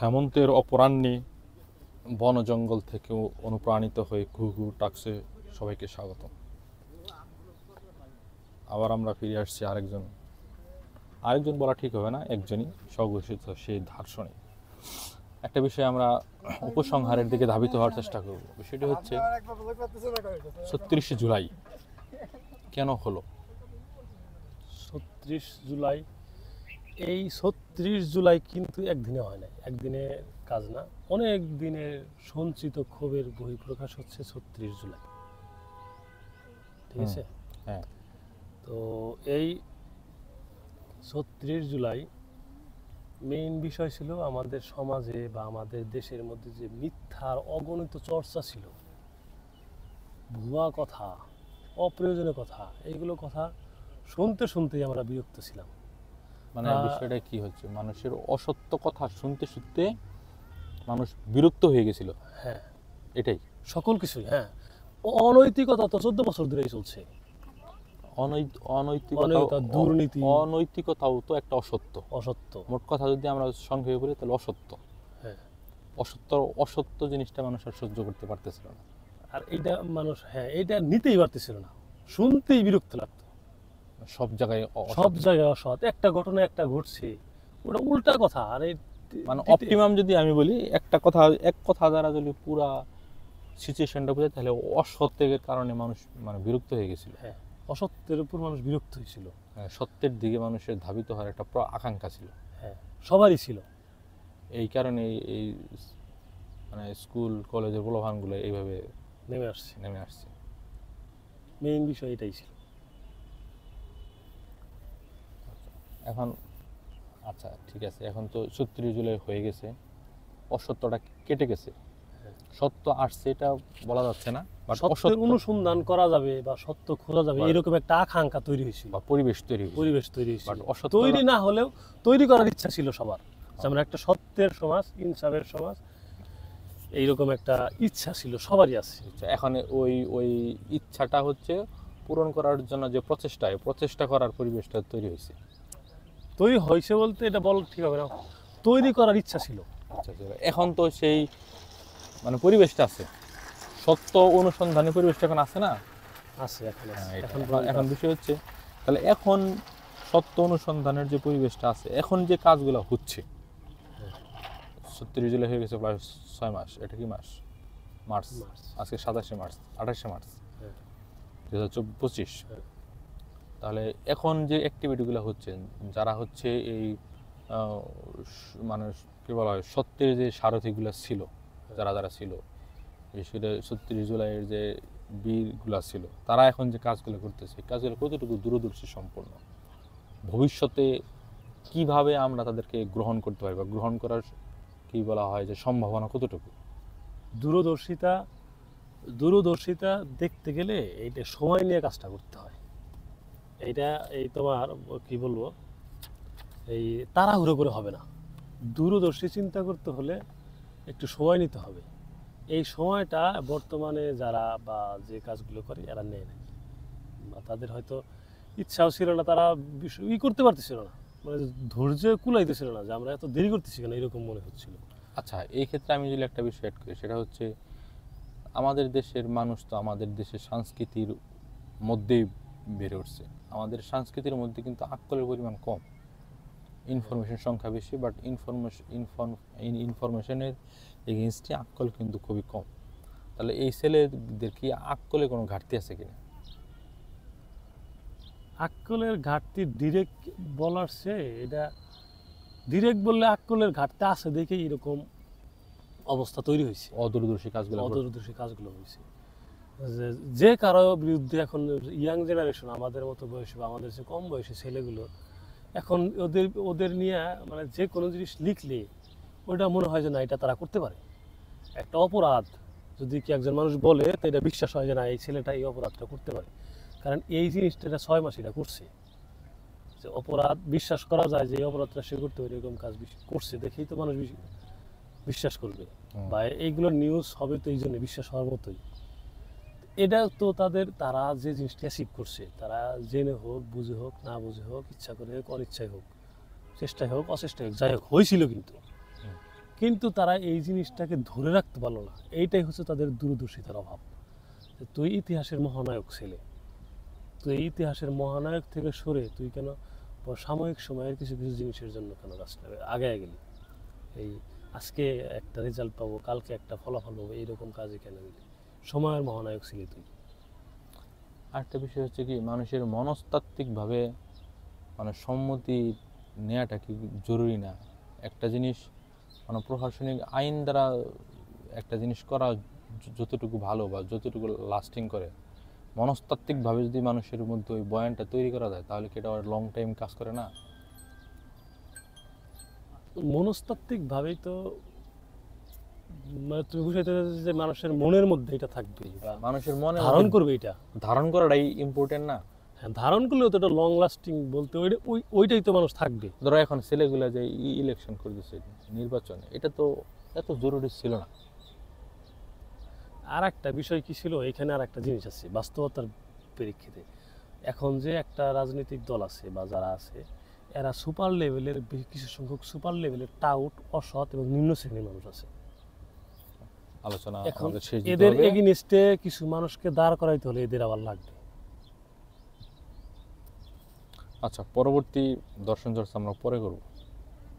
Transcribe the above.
হেমন্তের অপরাহ্নে বন জঙ্গল থেকেও অনুপ্রাণিত হয়ে ঘুঘু টাকসে সবাইকে স্বাগত। আবার আমরা ফিরে আসছি আরেকজন বলা ঠিক হবে না, একজনই স্বঘোষিত সেই দার্শনিক। একটা বিষয়ে আমরা উপসংহারের দিকে ধাবিত হওয়ার চেষ্টা করব। বিষয়টি হচ্ছে ৩৬ জুলাই কেন হলো। ৩৬ জুলাই, এই ৩৬ জুলাই কিন্তু একদিনে হয় না, একদিনে কাজ না, অনেক দিনের সঞ্চিত ক্ষোভের বহিঃপ্রকাশ হচ্ছে ৩৬ জুলাই। ঠিক আছে? হ্যাঁ। তো এই ৩৬ জুলাই মেইন বিষয় ছিল আমাদের সমাজে বা আমাদের দেশের মধ্যে যে মিথ্যার অগণিত চর্চা ছিল, ভুয়া কথা, অপ্রয়োজনীয় কথা, এইগুলো কথা শুনতে শুনতেই আমরা বিরক্ত ছিলাম। মানে বিষয়টা কি হচ্ছে, মানুষের অসত্য কথা শুনতে শুনতে মানুষ বিরক্ত হয়ে গেছিল। হ্যাঁ, এটাই সকল কিছুই। হ্যাঁ, অনৈতিকতা তো 14 বছর ধরেই চলছে। অনৈতিকতা, দুর্নীতি, অনৈতিকতাও তো একটা অসত্য। মোট কথা যদি আমরা সংক্ষেপে বলি তাহলে অসত্য। হ্যাঁ, অসত্য জিনিসটা মানুষ আর সহ্য করতে পারতেছিল না। আর এইটা মানুষ এইটা নিতেই পারতেছিল না, শুনতেই বিরক্ত লাগতো। সব জায়গায় অসৎ একটা ঘটনা একটা ঘটছে, ওটা উল্টা কথা। আর মানে অপটিমাম যদি আমি বলি, এক কথা দ্বারা যদি পুরা সিচুয়েশনটা বোঝায়, তাহলে অসত্যের কারণে মানুষ বিরক্ত হয়ে গেছিল। হ্যাঁ, অসত্যের উপর মানুষ বিরক্ত হয়েছিল। সত্যের দিকে মানুষের ধাবিত হওয়ার একটা আকাঙ্ক্ষা ছিল। হ্যাঁ, সবারই ছিল। এই কারণে এই স্কুল কলেজের প্রলোভনগুলো এইভাবে নেমে আসছে। মেইন বিষয় এটাই ছিল। এখন আচ্ছা, ঠিক আছে, এখন তো ৩৬ জুলাই হয়ে গেছে, অসত্যটা কেটে গেছে, সত্য আসছে এটা বলা যাচ্ছে না, বাট সত্যের অনুসন্ধান করা যাবে বা সত্য খোঁজা যাবে এরকম একটা আকাঙ্ক্ষা তৈরি হয়েছিল, বা পরিবেশ তৈরি হয়েছিল। বাট তৈরি না হলেও তৈরি করার ইচ্ছা ছিল সবার। যেমন একটা সত্যের সমাজ, ইনসাফের সমাজ, এইরকম একটা ইচ্ছা ছিল সবারই আছে। এখন ওই ইচ্ছাটা হচ্ছে পূরণ করার জন্য যে প্রচেষ্টা করার পরিবেশটা তৈরি হয়েছে বলতে এটা বল ঠিক হবে না, তৈরি করার ইচ্ছা ছিল। এখন তো সেই পরিবেশটা আছে, সত্য অনুসন্ধানের পরিবেশটা এখন আছে না? আছে, এখন বিষয় হচ্ছে, তাহলে এখন সত্য অনুসন্ধানের যে পরিবেশটা আছে, এখন যে কাজগুলো হচ্ছে, ৩৬ জুলাই হয়ে গেছে প্রায় 6 মাস। এটা কি মাস? মার্চ। আজকে 28 মার্চ 2025। তাহলে এখন যে অ্যাক্টিভিটিগুলো হচ্ছে, যারা হচ্ছে এই কি বলা হয়, সত্যের যে সারথিগুলো ছিল, যারা ছিল, বিশেষ করে ৩৬ জুলাইয়ের যে বীরগুলা ছিল, তারা এখন যে কাজগুলো করতেছে, কাজগুলো কতটুকু দূরদর্শী সম্পন্ন, ভবিষ্যতে কিভাবে আমরা তাদেরকে গ্রহণ করতে পারি, বা গ্রহণ করার কি বলা হয় যে সম্ভাবনা কতটুকু? দূরদর্শিতা দেখতে গেলে এইটা সময় নিয়ে কাজটা করতে হয়। এই তোমার কি বলবো, এই তাড়াহুড়ো করে হবে না। দূরদর্শী চিন্তা করতে হলে একটু সময় নিতে হবে। এই সময়টা বর্তমানে যারা বা যে কাজগুলো করে এরা নেয় না, বা তাদের হয়তো ইচ্ছাও ছিল না, তারা করতে পারতেছিল না, ধৈর্য কুলাইতেছিল না, যে আমরা এত দেরি করতেছি কেন, এরকম মনে হচ্ছিল। আচ্ছা, এই ক্ষেত্রে আমি যদি একটা বিষয় অ্যাড করি, সেটা হচ্ছে আমাদের দেশের মানুষ তো আমাদের দেশের সংস্কৃতির মধ্যেই বেড়ে উঠছে। আমাদের সংস্কৃতির মধ্যে কিন্তু আক্কলের পরিমাণ কম, ইনফরমেশন সংখ্যা বেশি, বাট ইনফরমেশনের এগেইনস্টে আক্কল কিন্তু খুবই কম। তাহলে এই ছেলেদের কি আক্কলে কোনো ঘাটতি আছে কিনা? আক্কলের ঘাটতি ডিরেক্ট বলার চেয়ে, এটা ডিরেক্ট বললে আক্কলের ঘাটতি আছে দেখেই এরকম অবস্থা তৈরি হয়েছে, অদূরদর্শী কাজগুলো হয়েছে। যে কারো বিরুদ্ধে এখন ইয়াং জেনারেশন, আমাদের মতো বয়সী বা আমাদের যে কম বয়সী ছেলেগুলো, এখন ওদের নিয়ে যে কোনো জিনিস লিখলে ওইটা মনে হয় যে না, এটা তারা করতে পারে। একটা অপরাধ যদি কি একজন মানুষ বলে, তো এটা বিশ্বাস হয় যে না, এই ছেলেটা এই অপরাধটা করতে পারে, কারণ এই জিনিসটা 6 মাস এটা করছে। যে অপরাধ বিশ্বাস করা যায় যে এই অপরাধটা সে করতে পারে, এরকম কাজ করছে দেখেই তো মানুষ বিশ্বাস করবে, বা এইগুলো নিউজ হবে, তো এই জন্য বিশ্বাস হওয়ার মতোই। এটা তো তারা যে জিনিসটা অ্যাচিভ করছে, তারা জেনে হোক, বুঝে হোক, না বুঝে হোক, ইচ্ছা করে হোক, অনিচ্ছায় হোক, চেষ্টায় হোক, অচেষ্টায় হোক, যাই হোক, হয়েছিল। কিন্তু তারা এই জিনিসটাকে ধরে রাখতে পারলো না। এইটাই হচ্ছে তাদের দূরদর্শিতার অভাব। যে তুই ইতিহাসের মহানায়ক ছেলে, তুই এই ইতিহাসের মহানায়ক থেকে সরে তুই কেন সাময়িক সময়ের কিছু কিছু জিনিসের জন্য কেন কাজটা আগে গেলি? এই আজকে একটা রেজাল্ট পাবো, কালকে একটা ফলাফল পাবো, এইরকম কাজে কেন গেলি? সময়ের মহানায়ক ছিলি তুই। আরেকটা বিষয় হচ্ছে কি, মানুষের মনস্তাত্ত্বিকভাবে মানে সম্মতি নেওয়াটা কি জরুরি না? একটা জিনিস মানে প্রশাসনিক আইন দ্বারা একটা জিনিস করা যতটুকু ভালো বা যতটুকু লাস্টিং করে, মনস্তাত্ত্বিকভাবে যদি মানুষের মধ্যে ওই বয়ানটা তৈরি করা যায়, তাহলে কি এটা লং টাইম কাজ করে না? মনস্তাত্ত্বিক ভাবেই তো মানে তুমি বুঝাইতে চাইছো যে মানুষের মনের মধ্যে এটা থাকবে বা মানুষের মনে ধারণ করবে এটা। ধারণ করাটাই ইম্পর্টেন্ট না? হ্যাঁ, ধারণ করলেও তো এটা লং লাস্টিং বলতে ওইটাই তো মানুষ থাকবে। ধরো এখন ছেলেগুলা যে ইলেকশন করতেছে নির্বাচনে, এটা তো এত জরুরি ছিল না। আর একটা বিষয় কি ছিল এখানে, আর একটা জিনিস আছে বাস্তবতার প্রেক্ষিতে। এখন যে একটা রাজনৈতিক দল আছে বা যারা আছে, এরা সুপার লেভেলের কিছু সংখ্যক সুপার লেভেলের টাউট, অসৎ এবং নিম্ন শ্রেণীর মানুষ আছে। আলোচনা এখন আমাদের শেষ দিতে এদের হবে। এগেইনস্টে কিছু মানুষকে দাঁড় করাইতে হলে এদের আবার লাগবে। আচ্ছা, পরবর্তী দর্শন চর্চা আমরা পরে করবো।